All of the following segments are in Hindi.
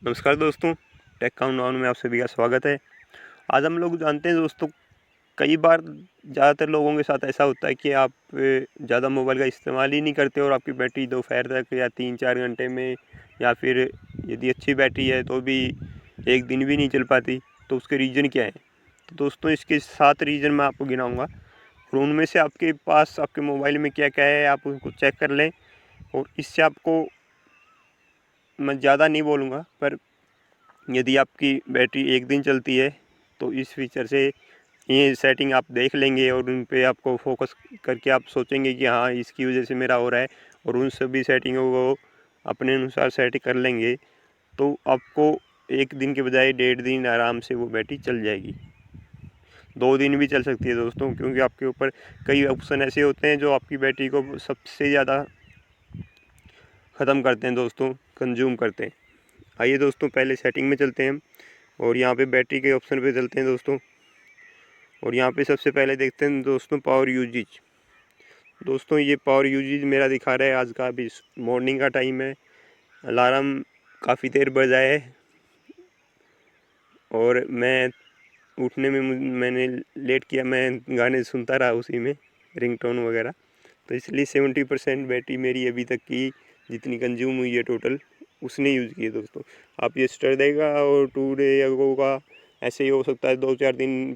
नमस्कार दोस्तों, टेक काउंटडाउन में आप सभी का स्वागत है। आज हम लोग जानते हैं दोस्तों, कई बार ज़्यादातर लोगों के साथ ऐसा होता है कि आप ज़्यादा मोबाइल का इस्तेमाल ही नहीं करते और आपकी बैटरी दोपहर तक या 3-4 घंटे में, या फिर यदि अच्छी बैटरी है तो भी 1 दिन भी नहीं चल पाती। तो उसके रीज़न क्या है? तो दोस्तों, इसके 7 रीज़न मैं आपको गिनाऊँगा और उनमें से आपके पास आपके मोबाइल में क्या-क्या है आप उनको चेक कर लें। और इससे आपको मैं ज़्यादा नहीं बोलूँगा, पर यदि आपकी बैटरी 1 दिन चलती है तो इस फीचर से ये सेटिंग आप देख लेंगे और उन पे आपको फोकस करके आप सोचेंगे कि हाँ, इसकी वजह से मेरा हो रहा है, और उन सभी सेटिंगों को अपने अनुसार सेट कर लेंगे तो आपको 1 दिन के बजाय 1.5 दिन आराम से वो बैटरी चल जाएगी। 2 दिन भी चल सकती है दोस्तों, क्योंकि आपके ऊपर कई ऑप्शन ऐसे होते हैं जो आपकी बैटरी को सबसे ज़्यादा ख़त्म करते हैं दोस्तों, कंज्यूम करते हैं। आइए दोस्तों, पहले सेटिंग में चलते हैं हम और यहाँ पे बैटरी के ऑप्शन पे चलते हैं दोस्तों। और यहाँ पे सबसे पहले देखते हैं दोस्तों पावर यूजेज। दोस्तों, ये पावर यूजेज मेरा दिखा रहा है, आज का अभी मॉर्निंग का टाइम है, अलार्म काफ़ी देर बजा है और मैं उठने में मैंने लेट किया, मैं गाने सुनता रहा उसी में, रिंगटोन वगैरह। तो इसलिए 70% बैटरी मेरी अभी तक की जितनी कंज्यूम हुई है टोटल, उसने यूज़ की है दोस्तों। आप ये स्टरडे और 2 डे अगो का ऐसे ही हो सकता है, 2-4 दिन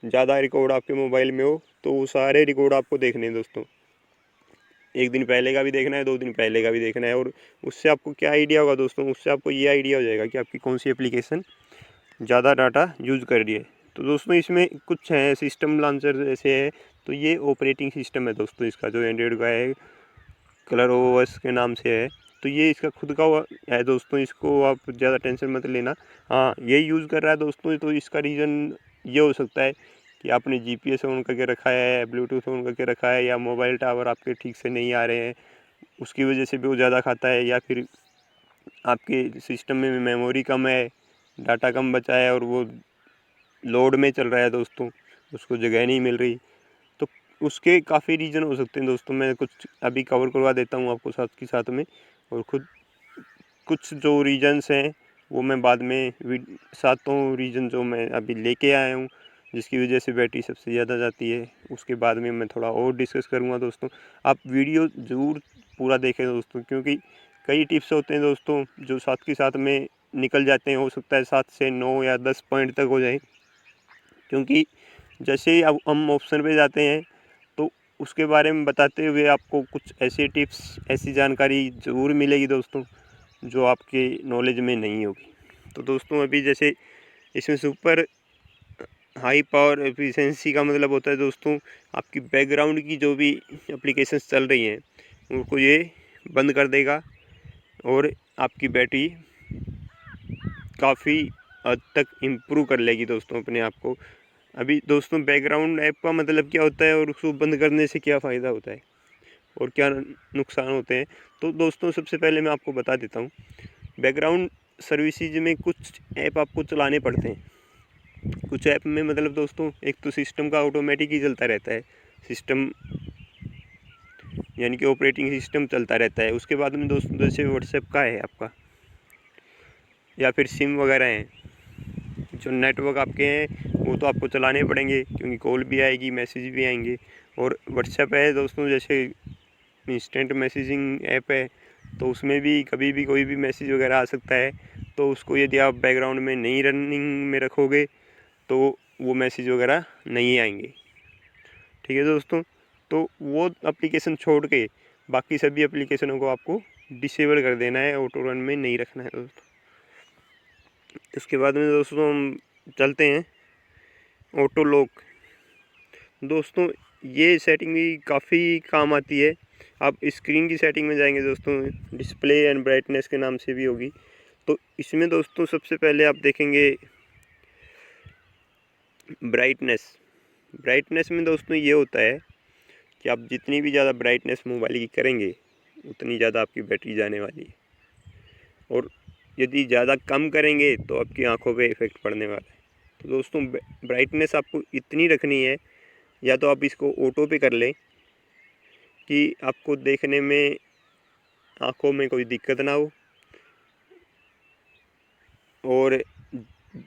ज़्यादा रिकॉर्ड आपके मोबाइल में हो तो वो सारे रिकॉर्ड आपको देखने हैं दोस्तों। 1 दिन पहले का भी देखना है, 2 दिन पहले का भी देखना है। और उससे आपको क्या आइडिया होगा दोस्तों, उससे आपको ये आइडिया हो जाएगा कि आपकी कौन सी एप्लीकेशन ज़्यादा डाटा यूज़ कर रही है। तो दोस्तों, इसमें कुछ है सिस्टम लॉन्चर ऐसे है। तो ये ऑपरेटिंग सिस्टम है दोस्तों, इसका जो एंड्रॉयड का है, कलर ओएस के नाम से है। तो ये इसका खुद का है दोस्तों, इसको आप ज़्यादा टेंशन मत लेना। हाँ, ये यूज़ कर रहा है दोस्तों, तो इसका रीज़न ये हो सकता है कि आपने जीपीएस ऑन करके रखा है, ब्लूटूथ ऑन करके रखा है, या मोबाइल टावर आपके ठीक से नहीं आ रहे हैं, उसकी वजह से भी वो ज़्यादा खाता है, या फिर आपके सिस्टम में मेमोरी कम है, डाटा कम बचा है और वो लोड में चल रहा है दोस्तों, उसको जगह नहीं मिल रही। तो उसके काफ़ी रीज़न हो सकते हैं दोस्तों, मैं कुछ अभी कवर करवा देता हूँ आपको साथ के साथ में। और खुद कुछ जो रीजन्स हैं वो मैं बाद में सातों रीजन जो मैं अभी लेके आया हूँ जिसकी वजह से बैटरी सबसे ज़्यादा जाती है, उसके बाद में मैं थोड़ा और डिस्कस करूँगा दोस्तों। आप वीडियो ज़रूर पूरा देखें दोस्तों, क्योंकि कई टिप्स होते हैं दोस्तों जो साथ के साथ में निकल जाते हैं। हो सकता है 7 से 9 या 10 पॉइंट तक हो जाए, क्योंकि जैसे ही अब हम ऑप्शन पे जाते हैं तो उसके बारे में बताते हुए आपको कुछ ऐसी टिप्स, ऐसी जानकारी ज़रूर मिलेगी दोस्तों जो आपके नॉलेज में नहीं होगी। तो दोस्तों, अभी जैसे इसमें सुपर हाई पावर एफिशिएंसी का मतलब होता है दोस्तों, आपकी बैकग्राउंड की जो भी एप्लीकेशंस चल रही हैं उनको ये बंद कर देगा और आपकी बैटरी काफ़ी हद तक इम्प्रूव कर लेगी दोस्तों अपने आप को। अभी दोस्तों, बैकग्राउंड ऐप का मतलब क्या होता है और उसको बंद करने से क्या फ़ायदा होता है और क्या नुकसान होते हैं, तो दोस्तों सबसे पहले मैं आपको बता देता हूँ। बैकग्राउंड सर्विसेज में कुछ ऐप आपको चलाने पड़ते हैं। कुछ ऐप में मतलब दोस्तों, एक तो सिस्टम का ऑटोमेटिक ही चलता रहता है, सिस्टम यानी कि ऑपरेटिंग सिस्टम चलता रहता है। उसके बाद में दोस्तों, जैसे व्हाट्सएप का है आपका, या फिर सिम वगैरह हैं, जो नेटवर्क आपके हैं वो तो आपको चलाने पड़ेंगे, क्योंकि कॉल भी आएगी, मैसेज भी आएंगे। और व्हाट्सएप है दोस्तों, जैसे इंस्टेंट मैसेजिंग ऐप है, तो उसमें भी कभी भी कोई भी मैसेज वगैरह आ सकता है। तो उसको यदि आप बैकग्राउंड में नहीं रनिंग में रखोगे तो वो मैसेज वगैरह नहीं आएंगे। ठीक है दोस्तों, तो वो एप्लीकेशन छोड़ के बाकी सभी एप्लीकेशनों को आपको डिसेबल कर देना है, ऑटो रन में नहीं रखना है दोस्तों। इसके बाद में दोस्तों हम चलते हैं ऑटो लॉक। दोस्तों, ये सेटिंग भी काफ़ी काम आती है। आप स्क्रीन की सेटिंग में जाएंगे दोस्तों, डिस्प्ले एंड ब्राइटनेस के नाम से भी होगी। तो इसमें दोस्तों सबसे पहले आप देखेंगे ब्राइटनेस। ब्राइटनेस में दोस्तों ये होता है कि आप जितनी भी ज़्यादा ब्राइटनेस मोबाइल की करेंगे उतनी ज़्यादा आपकी बैटरी जाने वाली है, और यदि ज़्यादा कम करेंगे तो आपकी आंखों पे इफ़ेक्ट पड़ने वाला है। तो दोस्तों, ब्राइटनेस आपको इतनी रखनी है, या तो आप इसको ऑटो पे कर लें कि आपको देखने में आँखों में कोई दिक्कत ना हो, और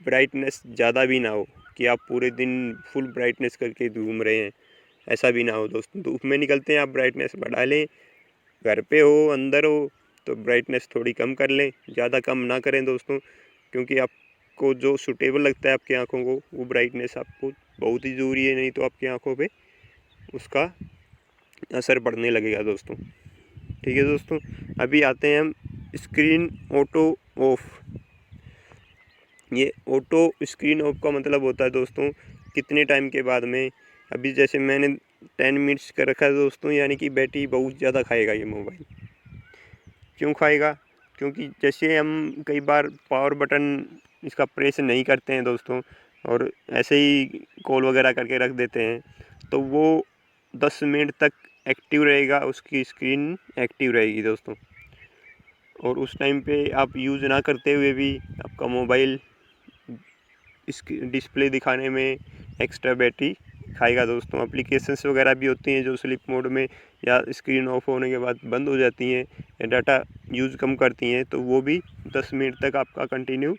ब्राइटनेस ज़्यादा भी ना हो कि आप पूरे दिन फुल ब्राइटनेस करके घूम रहे हैं, ऐसा भी ना हो दोस्तों। धूप में निकलते हैं आप ब्राइटनेस बढ़ा लें, घर पे हो अंदर हो तो ब्राइटनेस थोड़ी कम कर लें, ज़्यादा कम ना करें दोस्तों, क्योंकि आपको जो सूटेबल लगता है आपकी आँखों को वो ब्राइटनेस आपको बहुत ही ज़रूरी है, नहीं तो आपकी आँखों पे उसका असर पड़ने लगेगा दोस्तों। ठीक है दोस्तों, अभी आते हैं हम स्क्रीन ऑटो ऑफ। ये ऑटो स्क्रीन ऑफ का मतलब होता है दोस्तों कितने टाइम के बाद में। अभी जैसे मैंने 10 मिनट्स का रखा है दोस्तों, यानी कि बैटरी बहुत ज़्यादा खाएगा ये मोबाइल। क्यों खाएगा? क्योंकि जैसे हम कई बार पावर बटन इसका प्रेस नहीं करते हैं दोस्तों और ऐसे ही कॉल वगैरह करके रख देते हैं, तो वो 10 मिनट तक एक्टिव रहेगा, उसकी स्क्रीन एक्टिव रहेगी दोस्तों। और उस टाइम पे आप यूज़ ना करते हुए भी आपका मोबाइल इसकी डिस्प्ले दिखाने में एक्स्ट्रा बैटरी खाएगा दोस्तों। एप्लीकेशंस वगैरह भी होती हैं जो स्लीप मोड में या स्क्रीन ऑफ होने के बाद बंद हो जाती हैं या डाटा यूज़ कम करती हैं, तो वो भी 10 मिनट तक आपका कंटिन्यू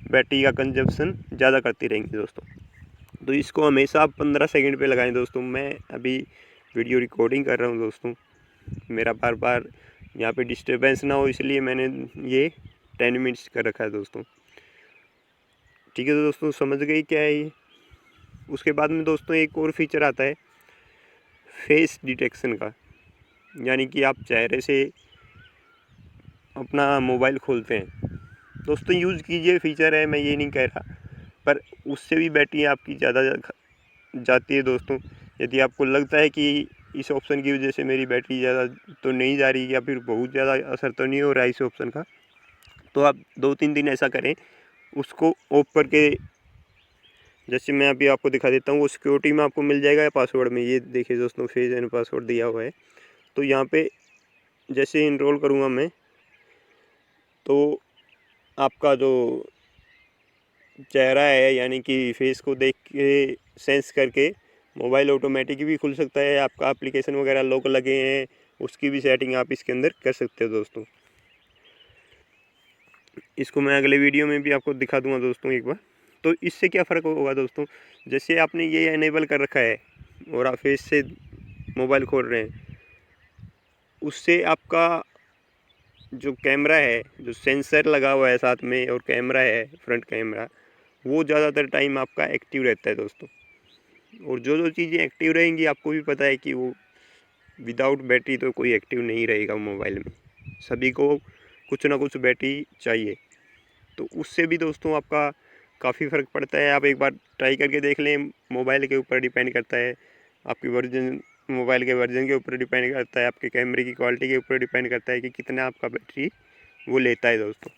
बैटरी का कंजप्शन ज़्यादा करती रहेंगी दोस्तों। तो इसको हमेशा आप 15 सेकंड पे लगाएं दोस्तों। मैं अभी वीडियो रिकॉर्डिंग कर रहा हूँ दोस्तों, मेरा बार बार यहाँ पे डिस्टर्बेंस ना हो इसलिए मैंने ये 10 मिनट्स कर रखा है दोस्तों। ठीक है दोस्तों, समझ गए क्या है ये। उसके बाद में दोस्तों एक और फीचर आता है फेस डिटेक्शन का, यानी कि आप चेहरे से अपना मोबाइल खोलते हैं दोस्तों, यूज़ कीजिए, फीचर है, मैं ये नहीं कह रहा, पर उससे भी बैटरी आपकी ज़्यादा जाती है दोस्तों। यदि आपको लगता है कि इस ऑप्शन की वजह से मेरी बैटरी ज़्यादा तो नहीं जा रही या फिर बहुत ज़्यादा असर तो नहीं हो रहा है इस ऑप्शन का, तो आप 2-3 दिन ऐसा करें, उसको ऑफ करके, जैसे मैं अभी आपको दिखा देता हूँ, वो सिक्योरिटी में आपको मिल जाएगा या पासवर्ड में। ये देखिए दोस्तों, फेस एंड पासवर्ड दिया हुआ है। तो यहाँ पे जैसे इनरोल करूँगा मैं, तो आपका जो चेहरा है यानी कि फेस को देख के सेंस करके मोबाइल ऑटोमेटिक भी खुल सकता है। आपका एप्लीकेशन वगैरह लॉक लगे हैं उसकी भी सेटिंग आप इसके अंदर कर सकते हो दोस्तों। इसको मैं अगले वीडियो में भी आपको दिखा दूंगा दोस्तों एक बार। तो इससे क्या फ़र्क होगा दोस्तों, जैसे आपने ये एनेबल कर रखा है और आप फेस से मोबाइल खोल रहे हैं, उससे आपका जो कैमरा है, जो सेंसर लगा हुआ है साथ में और कैमरा है फ्रंट कैमरा, वो ज़्यादातर टाइम आपका एक्टिव रहता है दोस्तों। और जो जो चीज़ें एक्टिव रहेंगी आपको भी पता है कि वो विदाउट बैटरी तो कोई एक्टिव नहीं रहेगा मोबाइल में, सभी को कुछ ना कुछ बैटरी चाहिए। तो उससे भी दोस्तों आपका काफ़ी फ़र्क पड़ता है। आप एक बार ट्राई करके देख लें, मोबाइल के ऊपर डिपेंड करता है, आपकी वर्जन, मोबाइल के वर्जन के ऊपर डिपेंड करता है, आपके कैमरे की क्वालिटी के ऊपर डिपेंड करता है कि कितना आपका बैटरी वो लेता है दोस्तों।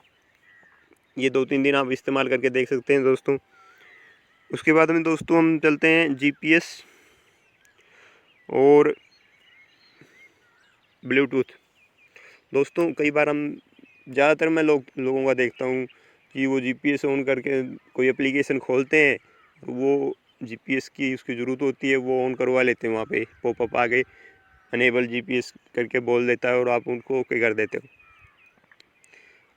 ये 2-3 दिन आप इस्तेमाल करके देख सकते हैं दोस्तों। उसके बाद में दोस्तों हम चलते हैं जीपीएस और ब्लूटूथ। दोस्तों कई बार हम, ज़्यादातर मैं लोगों का देखता हूँ कि वो जीपीएस ऑन करके कोई एप्लीकेशन खोलते हैं, वो जीपीएस की उसकी ज़रूरत होती है, वो ऑन करवा लेते हैं, वहाँ पे पॉपअप आ गए अनेबल जीपीएस करके बोल देता है और आप उनको ओके कर देते हो।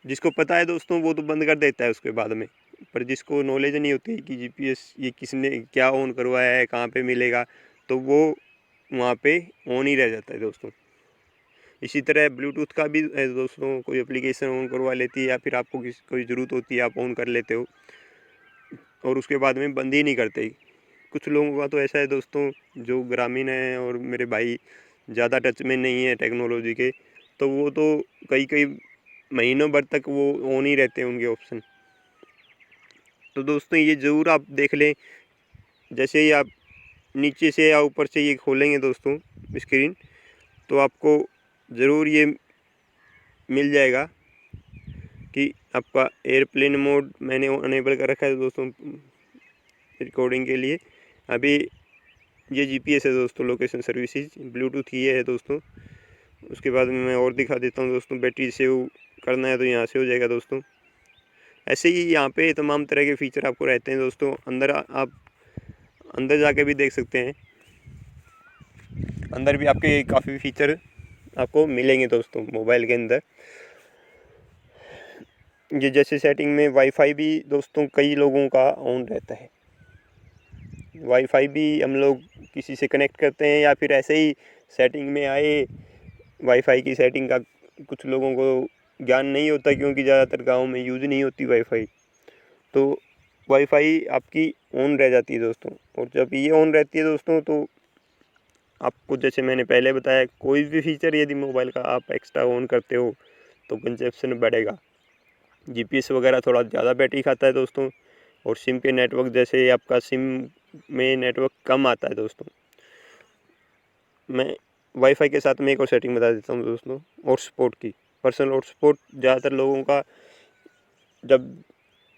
जिसको पता है दोस्तों वो तो बंद कर देता है उसके बाद में, पर जिसको नॉलेज नहीं होती कि जीपीएस ये किसने क्या ऑन करवाया है, कहाँ पे मिलेगा, तो वो वहाँ पे ऑन ही रह जाता है दोस्तों। इसी तरह ब्लूटूथ का भी है दोस्तों, कोई एप्लीकेशन ऑन करवा लेती है या फिर आपको कोई ज़रूरत होती है आप ऑन कर लेते हो और उसके बाद में बंद ही नहीं करते। कुछ लोगों का तो ऐसा है दोस्तों जो ग्रामीण है और मेरे भाई ज़्यादा टच में नहीं है टेक्नोलॉजी के, तो वो तो कई कई महीनों भर तक वो ऑन ही रहते हैं उनके ऑप्शन। तो दोस्तों ये ज़रूर आप देख लें, जैसे ही आप नीचे से या ऊपर से ये खोलेंगे दोस्तों स्क्रीन, तो आपको ज़रूर ये मिल जाएगा कि आपका एयरप्लेन मोड मैंने अनेबल कर रखा है दोस्तों रिकॉर्डिंग के लिए। अभी ये जीपीएस है दोस्तों, लोकेशन सर्विसेज, ब्लूटूथ ये है दोस्तों। उसके बाद में मैं और दिखा देता हूँ दोस्तों, बैटरी सेव करना है तो यहाँ से हो जाएगा दोस्तों। ऐसे ही यहाँ पे तमाम तरह के फ़ीचर आपको रहते हैं दोस्तों। अंदर आप अंदर जाके भी देख सकते हैं, अंदर भी आपके काफ़ी फ़ीचर आपको मिलेंगे दोस्तों मोबाइल के अंदर। ये जैसे सेटिंग में वाईफाई भी दोस्तों कई लोगों का ऑन रहता है। वाईफाई भी हम लोग किसी से कनेक्ट करते हैं या फिर ऐसे ही सेटिंग में आए। वाईफाई की सेटिंग का कुछ लोगों को ज्ञान नहीं होता, क्योंकि ज़्यादातर गाँव में यूज़ नहीं होती वाईफाई, तो वाईफाई आपकी ऑन रह जाती है दोस्तों। और जब ये ऑन रहती है दोस्तों, तो आपको जैसे मैंने पहले बताया, कोई भी फीचर यदि मोबाइल का आप एक्स्ट्रा ऑन करते हो तो कंजप्शन बढ़ेगा। जीपीएस वगैरह थोड़ा ज़्यादा बैटरी खाता है दोस्तों। और सिम पे नेटवर्क, जैसे आपका सिम में नेटवर्क कम आता है दोस्तों। मैं वाईफाई के साथ में एक और सेटिंग बता देता हूँ दोस्तों, हॉटस्पॉट की। पर्सनल हॉटस्पॉट ज़्यादातर लोगों का, जब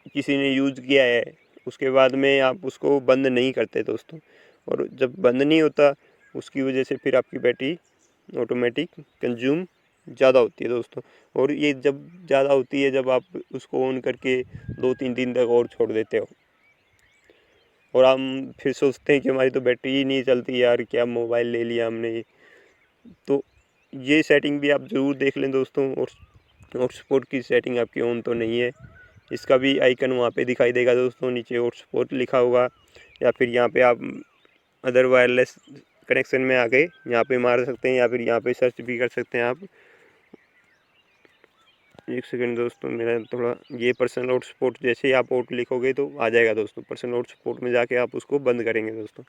किसी ने यूज़ किया है उसके बाद में आप उसको बंद नहीं करते दोस्तों, और जब बंद नहीं होता उसकी वजह से फिर आपकी बैटरी ऑटोमेटिक कंज्यूम ज़्यादा होती है दोस्तों। और ये जब ज़्यादा होती है जब आप उसको ऑन करके 2-3 दिन तक और छोड़ देते हो, और हम फिर सोचते हैं कि हमारी तो बैटरी ही नहीं चलती यार, क्या मोबाइल ले लिया हमने। तो ये सेटिंग भी आप ज़रूर देख लें दोस्तों। और हॉटस्पॉट की सेटिंग आपकी ऑन तो नहीं है, इसका भी आइकन वहाँ पे दिखाई देगा दोस्तों, नीचे हॉटस्पॉट लिखा होगा, या फिर यहाँ पे आप अदर वायरलेस कनेक्शन में आ गए यहाँ पे मार सकते हैं, या फिर यहाँ पे सर्च भी कर सकते हैं आप। एक सेकंड दोस्तों, मेरा थोड़ा ये पर्सनल हॉटस्पॉट, जैसे ही आप हॉट लिखोगे तो आ जाएगा दोस्तों। पर्सनल हॉटस्पॉट में जाके आप उसको बंद करेंगे दोस्तों।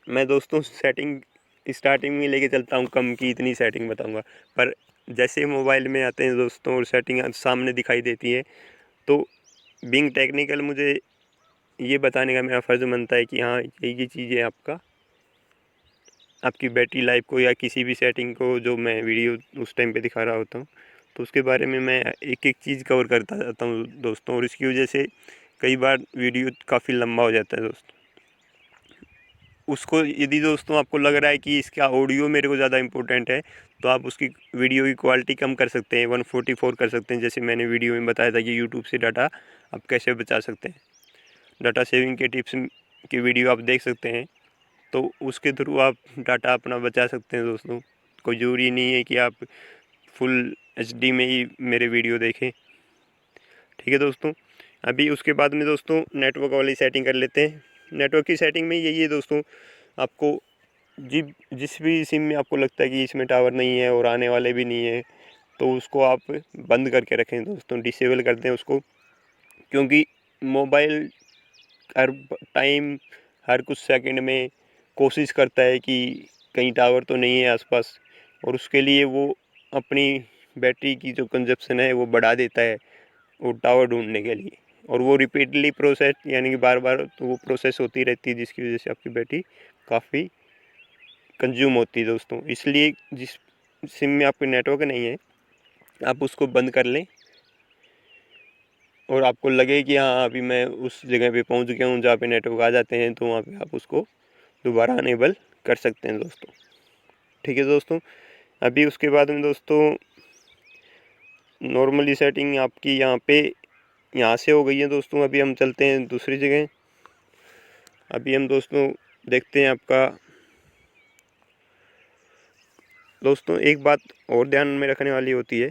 मैं दोस्तों सेटिंग स्टार्टिंग में लेके चलता हूँ कम की, इतनी सेटिंग बताऊँगा, पर जैसे मोबाइल में आते हैं दोस्तों और सेटिंग सामने दिखाई देती है, तो बीइंग टेक्निकल मुझे ये बताने का मेरा फ़र्ज़ बनता है कि हाँ, ये चीज़ें आपकी बैटरी लाइफ को या किसी भी सेटिंग को, जो मैं वीडियो उस टाइम पे दिखा रहा होता हूँ, तो उसके बारे में मैं एक एक चीज़ कवर करता जाता हूँ दोस्तों। और इसकी वजह से कई बार वीडियो काफ़ी लंबा हो जाता है दोस्तों। उसको यदि दोस्तों आपको लग रहा है कि इसका ऑडियो मेरे को ज़्यादा इंपॉर्टेंट है, तो आप उसकी वीडियो की क्वालिटी कम कर सकते हैं, 144 कर सकते हैं। जैसे मैंने वीडियो में बताया था कि यूट्यूब से डाटा आप कैसे बचा सकते हैं, डाटा सेविंग के टिप्स की वीडियो आप देख सकते हैं, तो उसके थ्रू आप डाटा अपना बचा सकते हैं दोस्तों। कोई ज़रूरी नहीं है कि आप फुल एचडी में ही मेरे वीडियो देखें। ठीक है दोस्तों, अभी उसके बाद में दोस्तों नेटवर्क वाली सेटिंग कर लेते हैं। नेटवर्क की सेटिंग में यही है दोस्तों, आपको जिस भी सिम में आपको लगता है कि इसमें टावर नहीं है और आने वाले भी नहीं है, तो उसको आप बंद करके रखें दोस्तों, डिसेबल कर दें उसको। क्योंकि मोबाइल हर टाइम, हर कुछ सेकंड में कोशिश करता है कि कहीं टावर तो नहीं है आसपास, और उसके लिए वो अपनी बैटरी की जो कंजप्शन है वो बढ़ा देता है वो टावर ढूंढने के लिए। और वो रिपीटली प्रोसेस, यानी कि बार बार तो वो प्रोसेस होती रहती है, जिसकी वजह से आपकी बैटरी काफ़ी कंज्यूम होती है दोस्तों। इसलिए जिस सिम में आपके नेटवर्क नहीं है, आप उसको बंद कर लें, और आपको लगे कि हाँ अभी मैं उस जगह पे पहुंच गया हूँ जहाँ पे नेटवर्क आ जाते हैं, तो वहाँ पे आप उसको दोबारा अनेबल कर सकते हैं दोस्तों। ठीक है दोस्तों, अभी उसके बाद में दोस्तों नॉर्मली सेटिंग आपकी यहाँ से हो गई है दोस्तों। अभी हम चलते हैं दूसरी जगह। अभी हम दोस्तों देखते हैं आपका दोस्तों, एक बात और ध्यान में रखने वाली होती है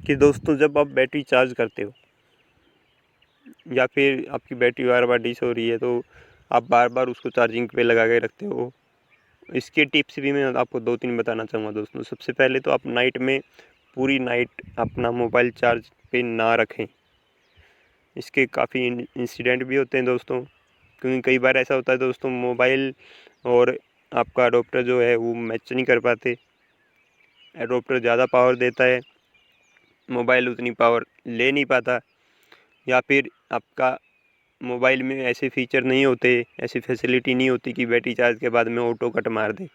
कि दोस्तों जब आप बैटरी चार्ज करते हो या फिर आपकी बैटरी बार बार डिस हो रही है, तो आप बार बार उसको चार्जिंग पे लगा के रखते हो। इसके टिप्स भी मैं आपको 2-3 बताना चाहूँगा दोस्तों। सबसे पहले तो आप नाइट में पूरी नाइट अपना मोबाइल चार्ज पे ना रखें। इसके काफ़ी इंसिडेंट भी होते हैं दोस्तों, क्योंकि कई बार ऐसा होता है दोस्तों, मोबाइल और आपका अडोप्टर जो है वो मैच नहीं कर पाते। अडोप्टर ज़्यादा पावर देता है, मोबाइल उतनी पावर ले नहीं पाता, या फिर आपका मोबाइल में ऐसे फीचर नहीं होते, ऐसी फैसिलिटी नहीं होती कि बैटरी चार्ज के बाद में ऑटो कट मार दे।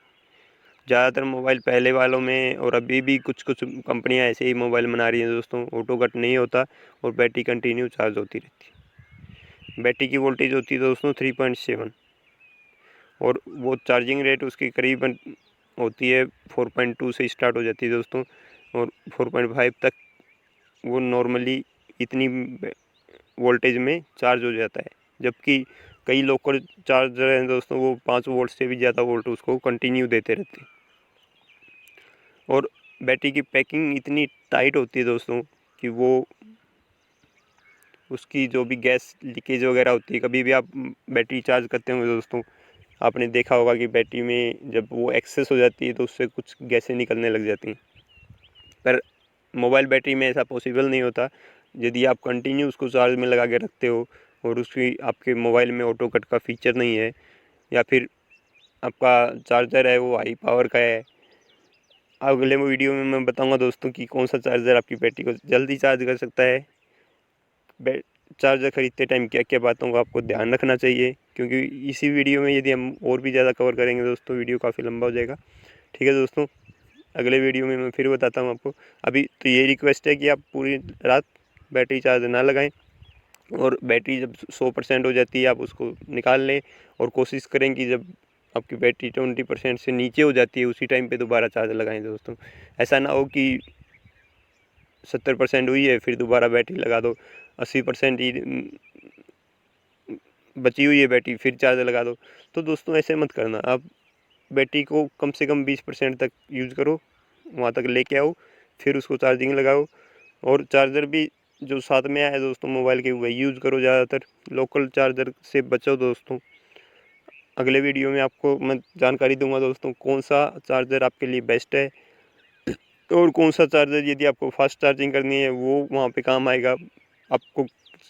ज़्यादातर मोबाइल पहले वालों में, और अभी भी कुछ कुछ कंपनियां ऐसे ही मोबाइल बना रही हैं दोस्तों, ऑटो कट नहीं होता और बैटरी कंटिन्यू चार्ज होती रहती है। बैटरी की वोल्टेज होती है दोस्तों 3.7, और वो चार्जिंग रेट उसकी करीबन होती है 4.2 से स्टार्ट हो जाती है दोस्तों, और 4.5 तक वो नॉर्मली इतनी वोल्टेज में चार्ज हो जाता है। जबकि कई लोकल चार्जर हैं दोस्तों, वो 5 वोल्ट से भी ज़्यादा वोल्ट उसको कंटिन्यू देते रहते हैं। और बैटरी की पैकिंग इतनी टाइट होती है दोस्तों कि वो उसकी जो भी गैस लीकेज वगैरह होती है, कभी भी आप बैटरी चार्ज करते होंगे दोस्तों, आपने देखा होगा कि बैटरी में जब वो एक्सेस हो जाती है तो उससे कुछ गैसें निकलने लग जाती हैं। पर मोबाइल बैटरी में ऐसा पॉसिबल नहीं होता। यदि आप कंटिन्यू उसको चार्ज में लगा के रखते हो और उसकी आपके मोबाइल में ऑटो कट का फीचर नहीं है, या फिर आपका चार्जर है वो हाई पावर का है। अगले वीडियो में मैं बताऊंगा दोस्तों कि कौन सा चार्जर आपकी बैटरी को जल्दी चार्ज कर सकता है। चार्जर ख़रीदते टाइम क्या क्या बातों का आपको ध्यान रखना चाहिए, क्योंकि इसी वीडियो में यदि हम और भी ज़्यादा कवर करेंगे दोस्तों वीडियो काफ़ी लंबा हो जाएगा। ठीक है दोस्तों, अगले वीडियो में मैं फिर बताता हूँ आपको। अभी तो ये रिक्वेस्ट है कि आप पूरी रात बैटरी चार्ज ना लगाएं, और बैटरी जब 100% हो जाती है आप उसको निकाल लें, और कोशिश करें कि जब आपकी बैटरी 20% से नीचे हो जाती है उसी टाइम पे दोबारा चार्ज लगाएं दोस्तों। ऐसा ना हो कि 70% हुई है फिर दोबारा बैटरी लगा दो, 80% ही बची हुई है बैटरी फिर चार्ज लगा दो। तो दोस्तों ऐसे मत करना, आप बैटरी को कम से कम 20% तक यूज़ करो, वहाँ तक लेके आओ, फिर उसको चार्जिंग लगाओ। और चार्जर भी जो साथ में आया है दोस्तों मोबाइल के वही यूज़ करो ज़्यादातर, लोकल चार्जर से बचो दोस्तों। अगले वीडियो में आपको मैं जानकारी दूंगा दोस्तों कौन सा चार्जर आपके लिए बेस्ट है, और कौन सा चार्जर यदि आपको फास्ट चार्जिंग करनी है वो वहाँ पे काम आएगा। आपको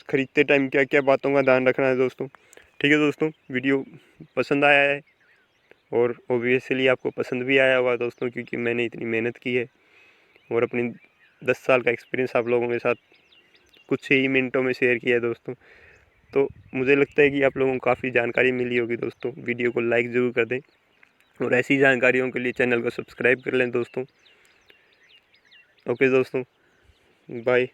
ख़रीदते टाइम क्या क्या बातों का ध्यान रखना है दोस्तों। ठीक है दोस्तों, वीडियो पसंद आया है और ओबियसली आपको पसंद भी आया होगा दोस्तों, क्योंकि मैंने इतनी मेहनत की है और अपनी 10 साल का एक्सपीरियंस आप लोगों के साथ कुछ ही मिनटों में शेयर किया है दोस्तों। तो मुझे लगता है कि आप लोगों को काफ़ी जानकारी मिली होगी दोस्तों। वीडियो को लाइक ज़रूर कर दें और ऐसी जानकारियों के लिए चैनल को सब्सक्राइब कर लें दोस्तों। ओके दोस्तों, बाय।